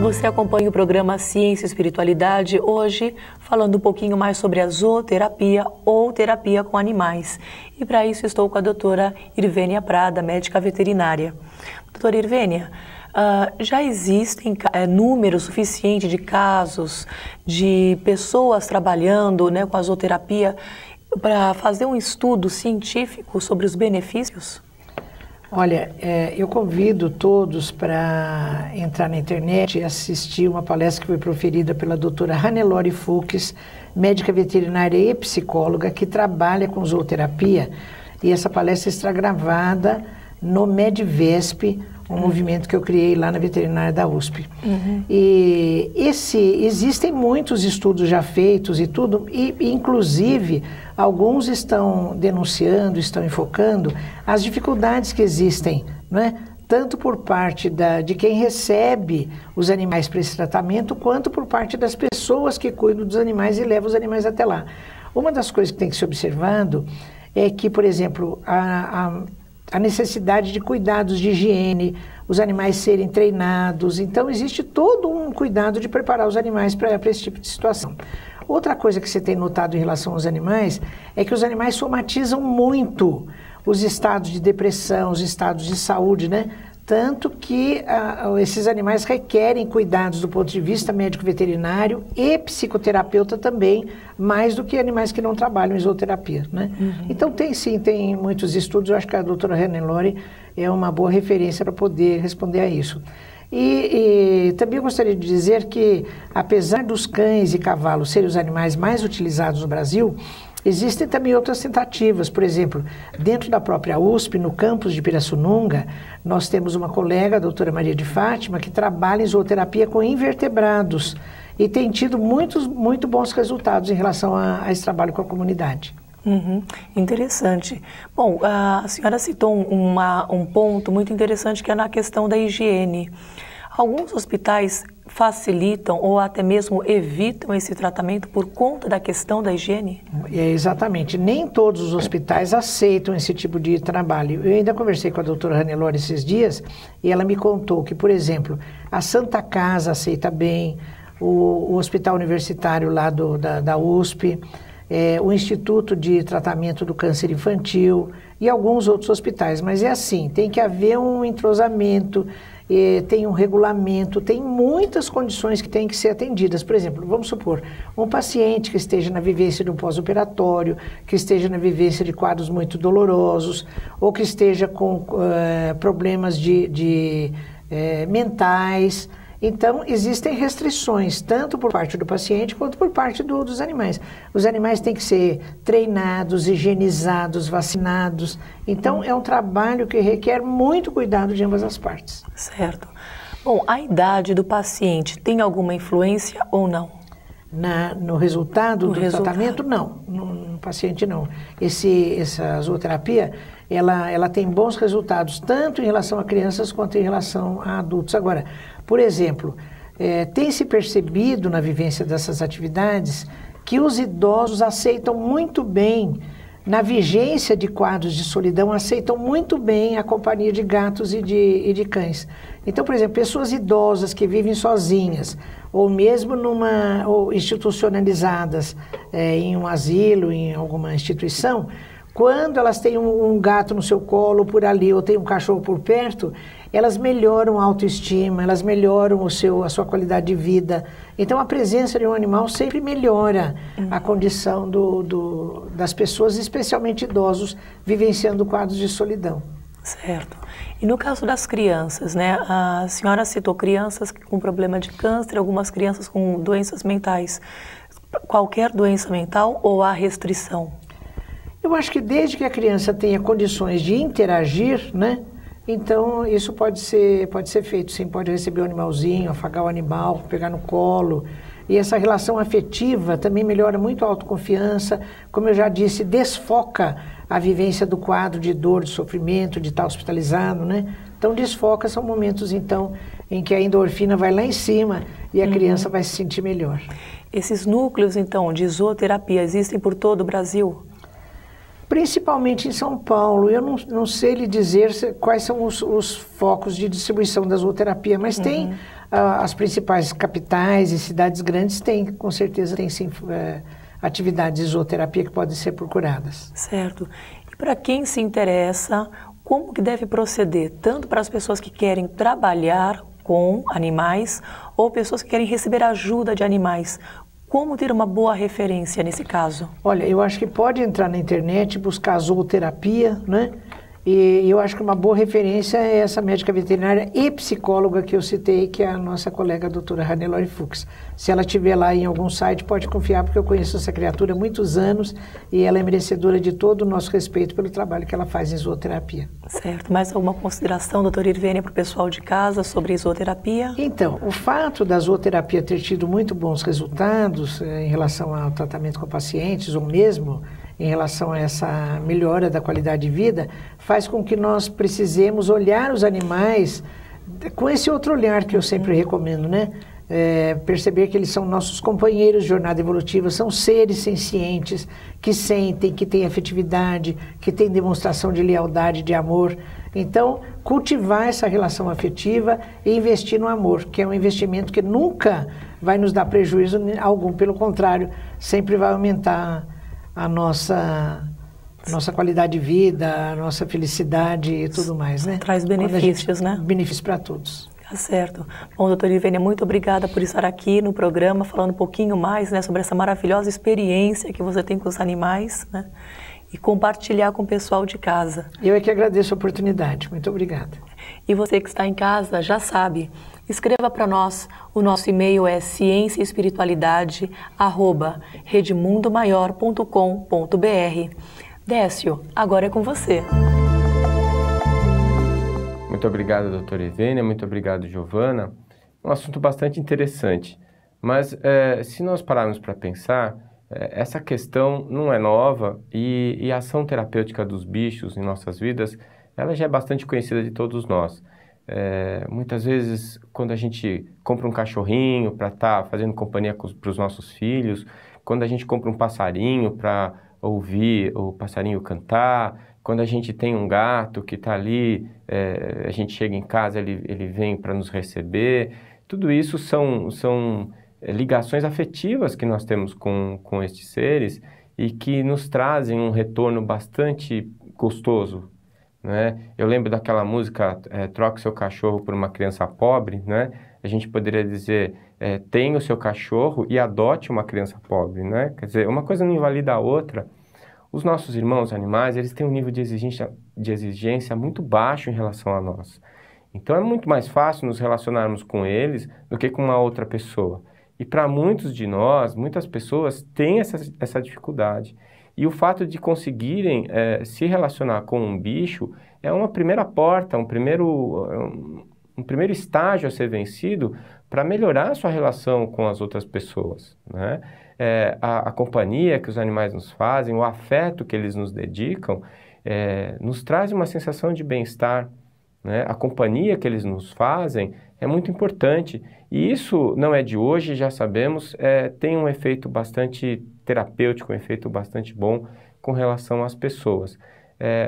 Você acompanha o programa Ciência e Espiritualidade, hoje falando um pouquinho mais sobre a zooterapia ou terapia com animais. E para isso estou com a doutora Irvênia Prada, médica veterinária. Doutora Irvênia, já existem número suficiente de casos de pessoas trabalhando, né, com a zooterapia para fazer um estudo científico sobre os benefícios? Olha, eu convido todos para entrar na internet e assistir uma palestra que foi proferida pela doutora Hannelore Fuchs, médica veterinária e psicóloga, que trabalha com zooterapia, e essa palestra está gravada no Medvesp, um movimento que eu criei lá na veterinária da USP. E existem muitos estudos já feitos e tudo, e inclusive alguns estão denunciando, estão enfocando as dificuldades que existem, não é? Tanto por parte de quem recebe os animais para esse tratamento, quanto por parte das pessoas que cuidam dos animais e levam os animais até lá. Uma das coisas que tem que ser observado é que, por exemplo, a necessidade de cuidados de higiene, os animais serem treinados. Então, existe todo um cuidado de preparar os animais para esse tipo de situação. Outra coisa que você tem notado em relação aos animais é que os animais somatizam muito os estados de depressão, os estados de saúde, né? Tanto que esses animais requerem cuidados do ponto de vista médico-veterinário e psicoterapeuta também, mais do que animais que não trabalham em zooterapia, né? Então tem muitos estudos, eu acho que a doutora Hannelore é uma boa referência para poder responder a isso. E também eu gostaria de dizer que, apesar dos cães e cavalos serem os animais mais utilizados no Brasil, existem também outras tentativas. Por exemplo, dentro da própria USP, no campus de Pirassununga, nós temos uma colega, a doutora Maria de Fátima, que trabalha em zooterapia com invertebrados e tem tido muito bons resultados em relação a esse trabalho com a comunidade. Interessante. Bom, a senhora citou um ponto muito interessante, que é na questão da higiene. Alguns hospitais facilitam ou até mesmo evitam esse tratamento por conta da questão da higiene? Exatamente. Nem todos os hospitais aceitam esse tipo de trabalho. Eu ainda conversei com a doutora Hannelore esses dias e ela me contou que, por exemplo, a Santa Casa aceita bem, o Hospital Universitário lá da USP, o Instituto de Tratamento do Câncer Infantil e alguns outros hospitais. Mas é assim, tem que haver um entrosamento, tem um regulamento, tem muitas condições que têm que ser atendidas. Por exemplo, vamos supor, um paciente que esteja na vivência de um pós-operatório, que esteja na vivência de quadros muito dolorosos, ou que esteja com problemas mentais. Então, existem restrições, tanto por parte do paciente quanto por parte dos animais. Os animais têm que ser treinados, higienizados, vacinados. Então, é um trabalho que requer muito cuidado de ambas as partes. Certo. Bom, a idade do paciente tem alguma influência ou não? No resultado do tratamento, não. No paciente, não. Essa zooterapia, ela tem bons resultados, tanto em relação a crianças quanto em relação a adultos. Agora, por exemplo, tem se percebido na vivência dessas atividades que os idosos aceitam muito bem, na vigência de quadros de solidão, aceitam muito bem a companhia de gatos e de cães. Então, por exemplo, pessoas idosas que vivem sozinhas, ou mesmo ou institucionalizadas em um asilo, em alguma instituição, quando elas têm um gato no seu colo por ali, ou tem um cachorro por perto, elas melhoram a autoestima, elas melhoram a sua qualidade de vida. Então, a presença de um animal sempre melhora a condição das pessoas, especialmente idosos, vivenciando quadros de solidão. Certo. E no caso das crianças, né? A senhora citou crianças com problema de câncer, algumas crianças com doenças mentais. Qualquer doença mental ou há restrição? Eu acho que desde que a criança tenha condições de interagir, né? Então, isso pode ser feito, sim. Pode receber o animalzinho, afagar o animal, pegar no colo. E essa relação afetiva também melhora muito a autoconfiança. Como eu já disse, desfoca a vivência do quadro de dor, de sofrimento, de estar hospitalizado, né? Então, desfoca, são momentos, então, em que a endorfina vai lá em cima e a criança vai se sentir melhor. Esses núcleos, então, de zooterapia existem por todo o Brasil? Principalmente em São Paulo. Eu não sei lhe dizer quais são os focos de distribuição da zooterapia, mas tem as principais capitais e cidades grandes têm, com certeza, têm sim atividades de zooterapia que podem ser procuradas. Certo. E para quem se interessa, como que deve proceder? Tanto para as pessoas que querem trabalhar com animais ou pessoas que querem receber ajuda de animais. Como ter uma boa referência nesse caso? Olha, eu acho que pode entrar na internet, buscar zooterapia, né? E eu acho que uma boa referência é essa médica veterinária e psicóloga que eu citei, que é a nossa colega a doutora Hannelore Fuchs. Se ela estiver lá em algum site, pode confiar, porque eu conheço essa criatura há muitos anos e ela é merecedora de todo o nosso respeito pelo trabalho que ela faz em zooterapia. Certo. Mais alguma consideração, doutora Irvênia, para o pessoal de casa sobre zooterapia? Então, o fato da zooterapia ter tido muito bons resultados em relação ao tratamento com pacientes, ou mesmo em relação a essa melhora da qualidade de vida, faz com que nós precisemos olhar os animais com esse outro olhar que eu sempre recomendo, né? Perceber que eles são nossos companheiros de jornada evolutiva, são seres sencientes, que sentem, que têm afetividade, que têm demonstração de lealdade, de amor. Então, cultivar essa relação afetiva e investir no amor, que é um investimento que nunca vai nos dar prejuízo algum, pelo contrário, sempre vai aumentar a nossa qualidade de vida, a nossa felicidade e tudo mais, né? Traz benefícios, né? Benefícios para todos. Tá certo. Bom, doutora Irvênia, muito obrigada por estar aqui no programa, falando um pouquinho mais, né, sobre essa maravilhosa experiência que você tem com os animais, né? E compartilhar com o pessoal de casa. Eu é que agradeço a oportunidade. Muito obrigada. E você que está em casa já sabe, escreva para nós. O nosso e-mail é cienciaespiritualidade@redemundomaior.com.br. Décio, agora é com você. Muito obrigado, doutora Irvênia, muito obrigado, Giovana. Um assunto bastante interessante, mas se nós pararmos para pensar, essa questão não é nova e a ação terapêutica dos bichos em nossas vidas, ela já é bastante conhecida de todos nós. Muitas vezes, quando a gente compra um cachorrinho para estar fazendo companhia para os nossos filhos, quando a gente compra um passarinho para ouvir o passarinho cantar, quando a gente tem um gato que está ali, a gente chega em casa, ele vem para nos receber. Tudo isso são ligações afetivas que nós temos com estes seres e que nos trazem um retorno bastante gostoso, né? Eu lembro daquela música, Troque Seu Cachorro por uma Criança Pobre, né? A gente poderia dizer, tenha o seu cachorro e adote uma criança pobre, né? Quer dizer, uma coisa não invalida a outra. Os nossos irmãos animais, eles têm um nível de exigência muito baixo em relação a nós. Então é muito mais fácil nos relacionarmos com eles do que com uma outra pessoa. E para muitos de nós, muitas pessoas têm essa dificuldade. E o fato de conseguirem se relacionar com um bicho é uma primeira porta, um primeiro estágio a ser vencido para melhorar a sua relação com as outras pessoas, né? A companhia que os animais nos fazem, o afeto que eles nos dedicam, nos traz uma sensação de bem-estar, né? A companhia que eles nos fazem é muito importante. E isso não é de hoje, já sabemos, tem um efeito bastante terapêutico, um efeito bastante bom com relação às pessoas.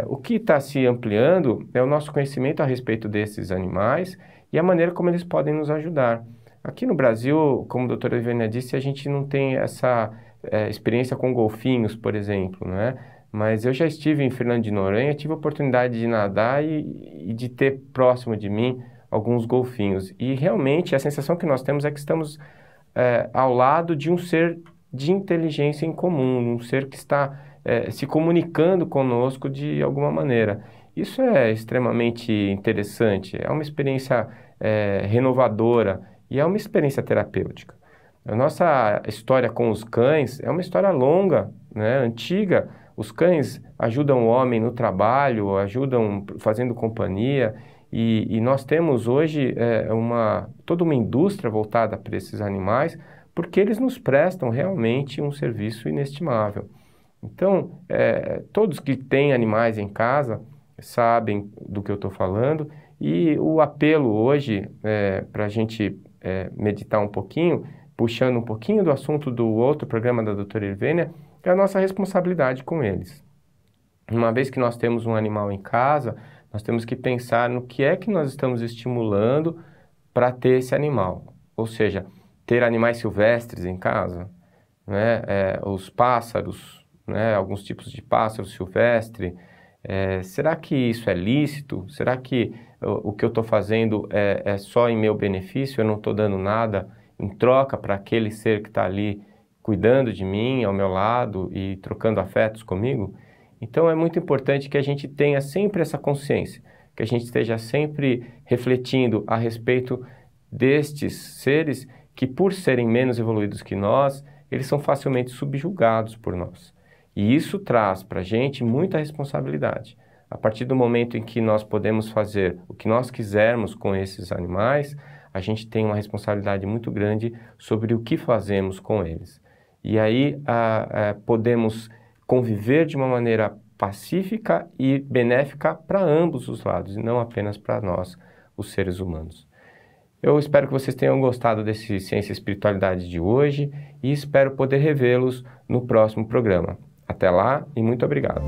O que está se ampliando é o nosso conhecimento a respeito desses animais e a maneira como eles podem nos ajudar. Aqui no Brasil, como a doutora Irvênia disse, a gente não tem essa experiência com golfinhos, por exemplo, né? Mas eu já estive em Fernando de Noronha, tive a oportunidade de nadar e de ter próximo de mim alguns golfinhos. E realmente a sensação que nós temos é que estamos ao lado de um ser de inteligência em comum, um ser que está se comunicando conosco de alguma maneira. Isso é extremamente interessante, é uma experiência renovadora e é uma experiência terapêutica. A nossa história com os cães é uma história longa, né, antiga. Os cães ajudam o homem no trabalho, ajudam fazendo companhia, e nós temos hoje toda uma indústria voltada para esses animais, porque eles nos prestam realmente um serviço inestimável. Então, todos que têm animais em casa sabem do que eu estou falando, e o apelo hoje, para a gente meditar um pouquinho, puxando um pouquinho do assunto do outro programa da doutora Irvênia, é a nossa responsabilidade com eles. Uma vez que nós temos um animal em casa, nós temos que pensar no que é que nós estamos estimulando para ter esse animal. Ou seja, ter animais silvestres em casa, né? Os pássaros, né? Alguns tipos de pássaros silvestres. Será que isso é lícito? Será que o que eu estou fazendo é só em meu benefício? Eu não estou dando nada em troca para aquele ser que está ali cuidando de mim, ao meu lado e trocando afetos comigo? Então é muito importante que a gente tenha sempre essa consciência, que a gente esteja sempre refletindo a respeito destes seres que, por serem menos evoluídos que nós, eles são facilmente subjugados por nós. E isso traz para a gente muita responsabilidade. A partir do momento em que nós podemos fazer o que nós quisermos com esses animais, a gente tem uma responsabilidade muito grande sobre o que fazemos com eles. E aí podemos conviver de uma maneira pacífica e benéfica para ambos os lados, e não apenas para nós, os seres humanos. Eu espero que vocês tenham gostado desse Ciência e Espiritualidade de hoje e espero poder revê-los no próximo programa. Até lá e muito obrigado.